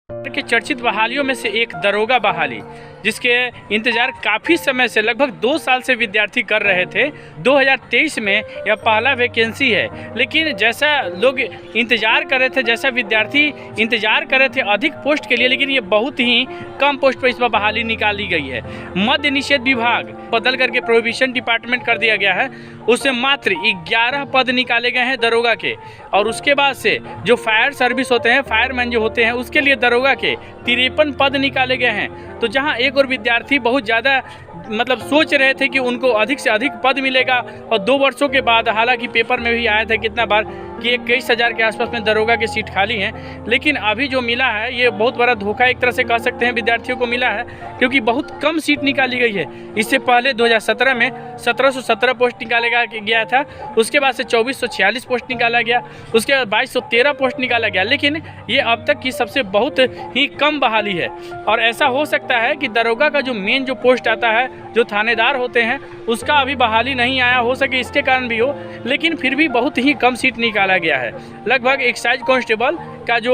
के चर्चित बहालियों में से एक दरोगा बहाली, जिसके इंतजार काफ़ी समय से लगभग 2 साल से विद्यार्थी कर रहे थे। 2023 में यह पहला वैकेंसी है, लेकिन जैसा लोग इंतजार कर रहे थे, जैसा विद्यार्थी इंतजार कर रहे थे अधिक पोस्ट के लिए, लेकिन ये बहुत ही कम पोस्ट पर इस पर बहाली निकाली गई है। मद्य निषेध विभाग बदल करके प्रोहिबिशन डिपार्टमेंट कर दिया गया है। उससे मात्र 11 पद निकाले गए हैं दरोगा के, और उसके बाद से जो फायर सर्विस होते हैं, फायरमैन जो होते हैं, उसके लिए दरोगा के 53 पद निकाले गए हैं। तो जहां एक और विद्यार्थी बहुत ज़्यादा सोच रहे थे कि उनको अधिक से अधिक पद मिलेगा, और 2 वर्षों के बाद, हालांकि पेपर में भी आया था कितना बार कि 21,000 के आसपास में दरोगा की सीट खाली हैं, लेकिन अभी जो मिला है ये बहुत बड़ा धोखा एक तरह से कह सकते हैं विद्यार्थियों को मिला है, क्योंकि बहुत कम सीट निकाली गई है। इससे पहले 2017 में 1717 पोस्ट निकाला गया था, उसके बाद से 2446 पोस्ट निकाला गया, उसके बाद 2213 पोस्ट निकाला गया, लेकिन ये अब तक की सबसे बहुत ही कम बहाली है। और ऐसा हो सकता है कि दरोगा का जो मेन जो पोस्ट आता है, जो थानेदार होते हैं, उसका अभी बहाली नहीं आया, हो सके इसके कारण भी हो, लेकिन फिर भी बहुत ही कम सीट निकाला गया है। लगभग एक्साइज कांस्टेबल का जो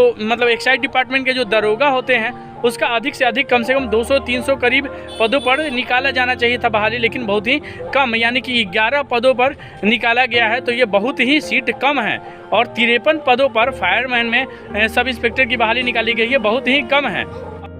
एक्साइज डिपार्टमेंट के जो दरोगा होते हैं, उसका अधिक से अधिक कम से कम 200-300 करीब पदों पर निकाला जाना चाहिए था बहाली, लेकिन बहुत ही कम, यानी कि 11 पदों पर निकाला गया है। तो ये बहुत ही सीट कम है, और 53 पदों पर फायरमैन में सब इंस्पेक्टर की बहाली निकाली गई है, बहुत ही कम है।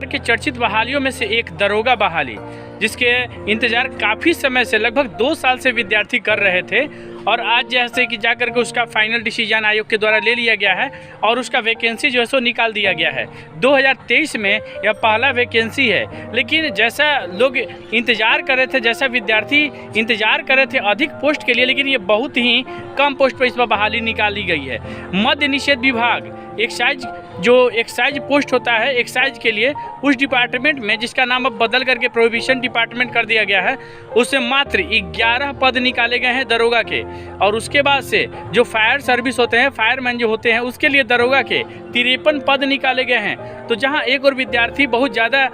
के चर्चित बहालियों में से एक दरोगा बहाली, जिसके इंतजार काफ़ी समय से लगभग 2 साल से विद्यार्थी कर रहे थे, और आज जैसे कि जाकर के उसका फाइनल डिसीजन आयोग के द्वारा ले लिया गया है, और उसका वैकेंसी जो है सो निकाल दिया गया है। 2023 में यह पहला वैकेंसी है, लेकिन जैसा लोग इंतजार कर रहे थे, जैसा विद्यार्थी इंतजार कर रहे थे अधिक पोस्ट के लिए, लेकिन ये बहुत ही कम पोस्ट पर इस पर बहाली निकाली गई है। मद्य निषेध विभाग एक्साइज पोस्ट होता है, एक्साइज के लिए उस डिपार्टमेंट में, जिसका नाम अब बदल करके प्रोहिबिशन डिपार्टमेंट कर दिया गया है, उससे मात्र 11 पद निकाले गए हैं दरोगा के, और उसके बाद से जो फायर सर्विस होते हैं, फायरमैन जो होते हैं, उसके लिए दरोगा के 53 पद निकाले गए हैं। तो जहां एक और विद्यार्थी बहुत ज़्यादा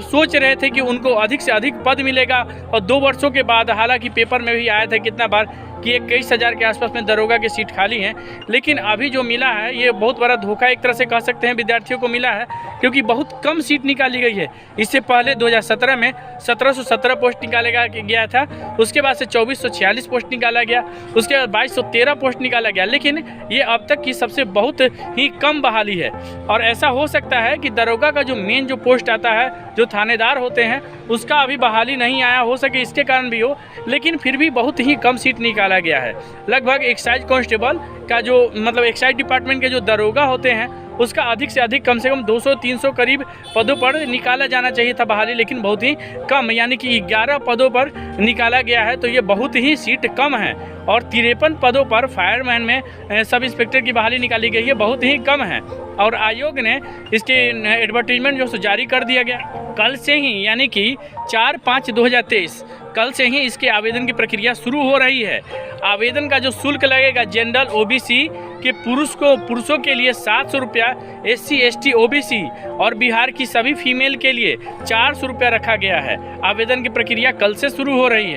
सोच रहे थे कि उनको अधिक से अधिक पद मिलेगा, और 2 वर्षों के बाद, हालांकि पेपर में भी आया था कितना बार कि 21,000 के आसपास में दरोगा की सीट खाली हैं, लेकिन अभी जो मिला है ये बहुत बड़ा धोखा एक तरह से कह सकते हैं विद्यार्थियों को मिला है, क्योंकि बहुत कम सीट निकाली गई है। इससे पहले 2017 में 1717 पोस्ट निकाला गया था, उसके बाद से 2446 पोस्ट निकाला गया, उसके बाद 2213 पोस्ट निकाला गया, लेकिन ये अब तक की सबसे बहुत ही कम बहाली है। और ऐसा हो सकता है कि दरोगा का जो मेन जो पोस्ट आता है, जो थानेदार होते हैं, उसका अभी बहाली नहीं आया, हो सके इसके कारण भी हो, लेकिन फिर भी बहुत ही कम सीट निकाला गया है। लगभग एक्साइज कांस्टेबल का जो एक्साइज डिपार्टमेंट के जो दरोगा होते हैं, उसका अधिक से अधिक कम से कम 200-300 करीब पदों पर निकाला जाना चाहिए था बहाली, लेकिन बहुत ही कम, यानी कि 11 पदों पर निकाला गया है। तो ये बहुत ही सीट कम है, और 53 पदों पर फायरमैन में सब इंस्पेक्टर की बहाली निकाली गई है, बहुत ही कम है। और आयोग ने इसके एडवर्टीजमेंट जो जारी कर दिया गया कल से ही, यानी कि 4/5/2023 कल से ही इसके आवेदन की प्रक्रिया शुरू हो रही है। आवेदन का जो शुल्क लगेगा, जनरल ओबीसी के पुरुषों के लिए 700 रुपया, SC ST OBC और बिहार की सभी फीमेल के लिए 400 रुपया रखा गया है। आवेदन की प्रक्रिया कल से शुरू हो रही है।